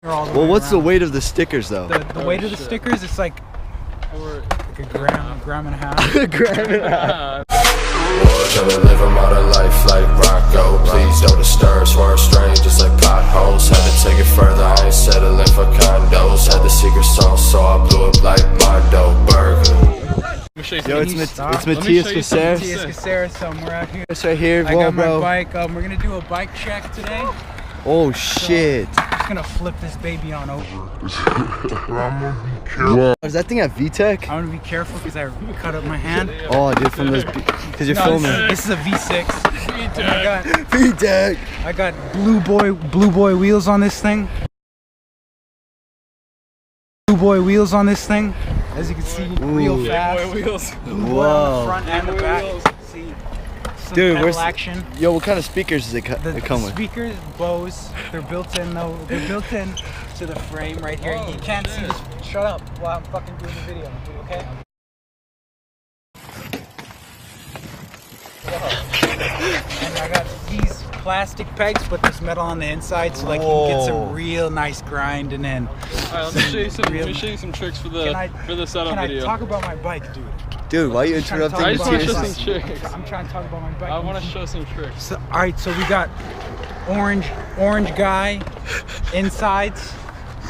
Well, what's the weight of the stickers though? The weight of the stickers, it's like a gram and a half. A gram and a half. Trying to live a modern life like Rocco. Please don't disturb, swerve strange just like potholes. Had to take it further, I ain't settling for condos. Had the secret sauce, so I blew up like Mondo Burger. Yo, it's Matthias Caceres. Matthias Caceres, so we're out here. It's right here, I got my bro. bike. We're gonna do a bike check today. Oh shit! So I'm just gonna flip this baby on over. Is that thing at VTech? I'm gonna be careful because I cut up my hand. Oh, dude, from those, because you're filming. This is a V6. VTech. I got blue boy wheels on this thing. Blue boy wheels on this thing. As you can see, real fast. Blue boy on the front and the back. See. Dude, where's action? Yo, what kind of speakers does it come with? Speakers, BMX. They're built in though. They're built in to the frame right here. You can't see this. Shut up while I'm fucking doing the video. Okay? And I got these plastic pegs, but there's metal on the inside, so like you can get some real nice grind and then. Alright, let me show you some tricks for the setup video. Can I talk about my bike, dude? Dude, why are you interrupting I just want to show Matthias? some tricks. I'm trying to talk about my bike. I want to show some tricks. So, all right, so we got orange guy insides.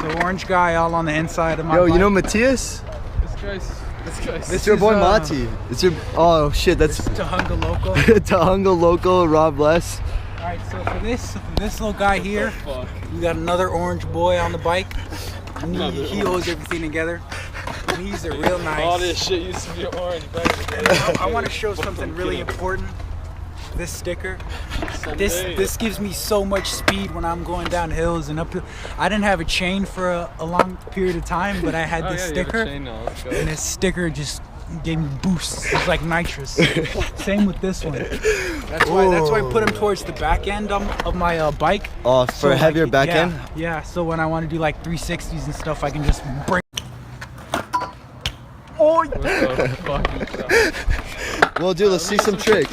So orange guy all on the inside of my bike. Yo, you know Matthias? This guy's. It's your boy Mati. It's your. Oh shit, that's Tahunga local. Tahunga local, Rob Less. All right, so for this little guy here, we got another orange boy on the bike. And he holds everything together. And he's a real nice. All this shit used to be orange back in the day. I want to show something really important. This sticker. This gives me so much speed when I'm going down hills and uphill. I didn't have a chain for a long period of time, but I had this sticker, and this sticker just gave me boosts. It's like nitrous. Same with this one. That's why I put them towards the back end of my bike. Oh, for a heavier back end? Yeah, so when I want to do like 360s and stuff, I can just bring. Oh! Well, dude, let's see some tricks.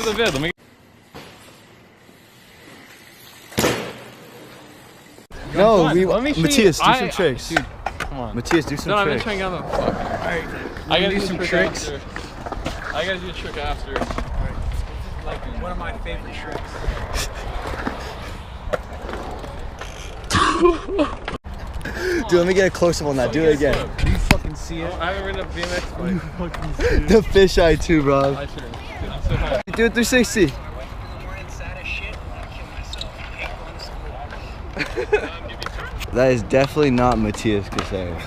No, Matthias, do some tricks. Dude, come on. Matthias, do some tricks. Trying to get on the fuck. Alright, I gotta do some tricks. I gotta do a trick after. Like one of my favorite tricks. Dude, let me get a close-up on that. Do it again. You fucking see it? I haven't ridden a BMX bike. The fisheye too, bro. I should. I'm so high. Do it 360. That is definitely not Matthias Caceres.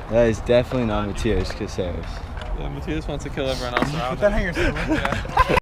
That is definitely not Matthias Caceres. Yeah, Matthias wants to kill everyone else around. Put that on yourself.